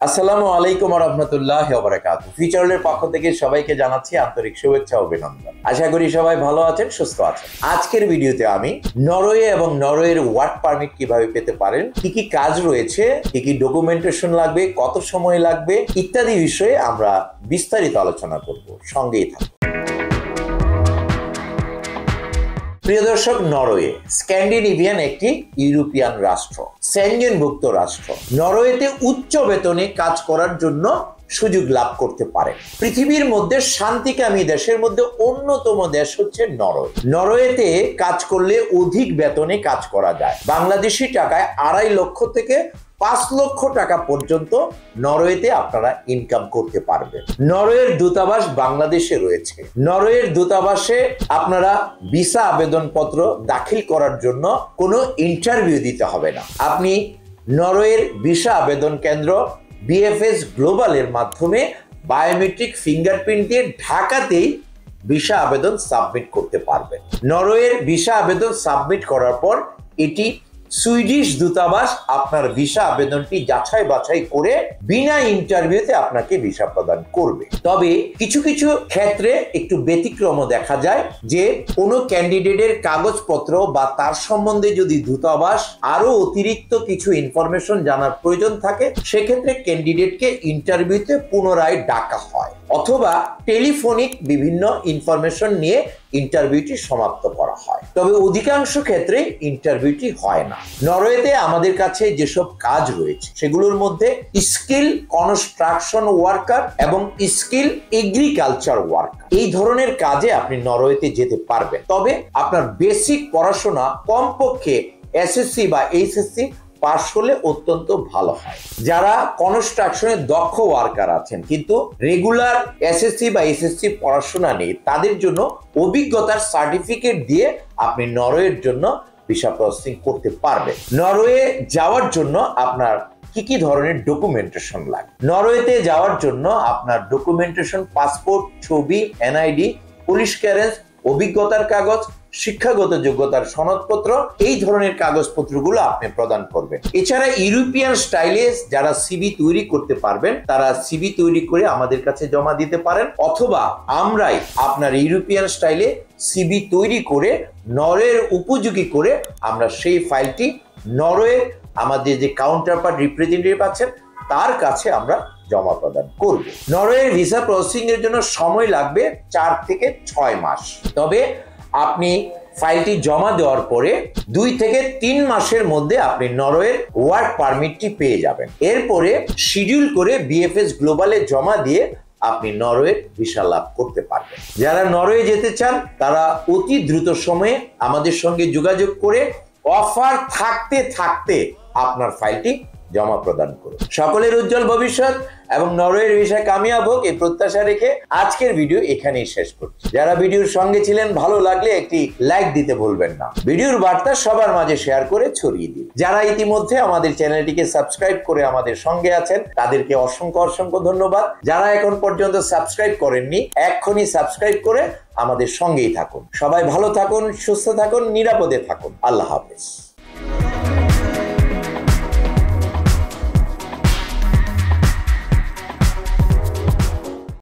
আসসালামু আলাইকুম ওয়া রাহমাতুল্লাহি ওয়া বারাকাতুহু। ফিউচারের পক্ষ থেকে সবাইকে জানাচ্ছি আন্তরিক শুভেচ্ছা ও অভিনন্দন। আশা করি সবাই ভালো আছেন, সুস্থ আছেন। আজকের ভিডিওতে আমি নরওয়ে এবং নরওয়ের ওয়ার্ক পারমিট কিভাবে পেতে পারেন, কি কি কাজ রয়েছে, কি কি ডকুমেন্টেশন লাগবে, কত সময় লাগবে ইত্যাদি বিষয়ে আমরা বিস্তারিত আলোচনা করব। সঙ্গেই থাকুন। প্রিয় দর্শক, নরওয়ে স্ক্যান্ডিনেভিয়ান একটি ইউরোপিয়ান রাষ্ট্র, সেনজেনভুক্ত রাষ্ট্র। নরওয়েতে উচ্চ বেতনে কাজ করার জন্য সুযোগ লাভ করতে পারে। পৃথিবীর মধ্যে শান্তিকামী দেশের মধ্যে অন্যতম দেশ হচ্ছে নরওয়ে। নরওয়েতে কাজ করলে অধিক বেতনে কাজ করা যায়। বাংলাদেশি টাকায় 2.5 লক্ষ থেকে 5 লক্ষ টাকা পর্যন্ত নরওয়েতে আপনারা ইনকাম করতে পারবেন। নরওয়ের দূতাবাস বাংলাদেশে রয়েছে। নরওয়ের দূতাবাসে আপনারা ভিসা আবেদনপত্র দাখিল করার জন্য কোনো ইন্টারভিউ দিতে হবে না। আপনি নরওয়ের ভিসা আবেদন কেন্দ্র বিএফএস গ্লোবালের মাধ্যমে বায়োমেট্রিক ফিঙ্গারপ্রিন্ট দিয়ে ঢাকাতেই ভিসা আবেদন সাবমিট করতে পারবেন। নরওয়ের ভিসা আবেদন সাবমিট করার পর এটি সুইডিশ দূতাবাস আপনার ভিসা আবেদনটি যাচাই বাছাই করে বিনা ইন্টারভিউতে আপনাকে ভিসা প্রদান করবে। তবে কিছু কিছু ক্ষেত্রে একটু ব্যতিক্রমও দেখা যায় যে কোনো ক্যান্ডিডেটের কাগজপত্র বা তার সম্বন্ধে যদি দূতাবাস আরো অতিরিক্ত কিছু ইনফরমেশন জানার প্রয়োজন থাকে, সেক্ষেত্রে ক্যান্ডিডেটকে ইন্টারভিউতে পুনরায় ডাকা হয় অথবা টেলিফোনিক বিভিন্ন ইনফরমেশন নিয়ে ইন্টারভিউটি সমাপ্ত করা হয়। তবে অধিকাংশ ক্ষেত্রে ইন্টারভিউটি হয় না। নরওয়েতে আমাদের কাছে যেসব কাজ রয়েছে সেগুলোর মধ্যে স্কিল কনস্ট্রাকশন ওয়ার্কার এবং স্কিল এগ্রিকালচার ওয়ার্কার, এই ধরনের কাজে আপনি নরওয়েতে যেতে পারবেন। তবে আপনার বেসিক পড়াশোনা কমপক্ষে এসএসসি বা এইচএসসি পাস হলে অত্যন্ত ভালো হয়। যারা কনস্ট্রাকশনের দক্ষ ওয়ার্কার আছেন কিন্তু রেগুলার এসএসসি বা এসএসসি পড়াশোনা নেই, তাদের জন্য অভিজ্ঞতার সার্টিফিকেট দিয়ে আপনি নরওয়ের জন্য ভিসা প্রসেসিং করতে পারবেন। নরওয়ে যাওয়ার জন্য আপনার কি কি ধরনের ডকুমেন্টেশন লাগে? নরওয়েতে যাওয়ার জন্য আপনার ডকুমেন্টেশন পাসপোর্ট, ছবি, এনআইডি, পুলিশ ক্লিয়ারেন্স, অভিজ্ঞতার কাগজ, শিক্ষাগত যোগ্যতার সনদপত্র, এই ধরনের কাগজপত্রগুলো আপনি প্রদান করবেন। এছাড়া ইউরোপিয়ান স্টাইলে যারা সিভি তৈরি করতে পারবেন তারা সিভি তৈরি করে আমাদের কাছে জমা দিতে পারেন, অথবা আমরাই আপনার ইউরোপিয়ান স্টাইলে সিভি তৈরি করে নরওয়ের উপযোগী করে আমরা সেই ফাইলটি নরওয়ে আমাদের যে কাউন্টারপার্ট রিপ্রেজেন্টেটিভ আছেন তার কাছে আমরা জমা প্রদান করব। নরওয়ের ভিসা প্রসেসিং এর জন্য সময় লাগবে 4 থেকে 6 মাস। তবে আপনি ফাইলটি জমা দেওয়ার পরে 2 থেকে 3 মাসের মধ্যে আপনি নরওয়ের ওয়ার্ক পারমিটটি পেয়ে যাবেন। এরপরে শিডিউল করে বিএফএস গ্লোবালে জমা দিয়ে আপনি নরওয়ের ভিসা লাভ করতে পারবেন। যারা নরওয়ে যেতে চান তারা অতি দ্রুত সময়ে আমাদের সঙ্গে যোগাযোগ করে অফার থাকতে থাকতে আপনার ফাইলটি জমা প্রদান করুন। সকলের উজ্জ্বল ভবিষ্যৎ এবং নরওয়ের ভিসায় কামিয়াব হোক এই প্রত্যাশা রেখে আজকের ভিডিও এখানেই শেষ করছি। যারা ভিডিওর সঙ্গে ছিলেন ভালো লাগলে একটি লাইক দিতে ভুলবেন না। ভিডিওর বার্তা সবার মাঝে শেয়ার করে ছড়িয়ে দিন। যারা ইতিমধ্যে আমাদের চ্যানেলটিকে সাবস্ক্রাইব করে আমাদের সঙ্গে আছেন তাদেরকে অসংখ্য অসংখ্য ধন্যবাদ। যারা এখন পর্যন্ত সাবস্ক্রাইব করেননি এক্ষুনি সাবস্ক্রাইব করে আমাদের সঙ্গেই থাকুন। সবাই ভালো থাকুন, সুস্থ থাকুন, নিরাপদে থাকুন। আল্লাহ হাফেজ।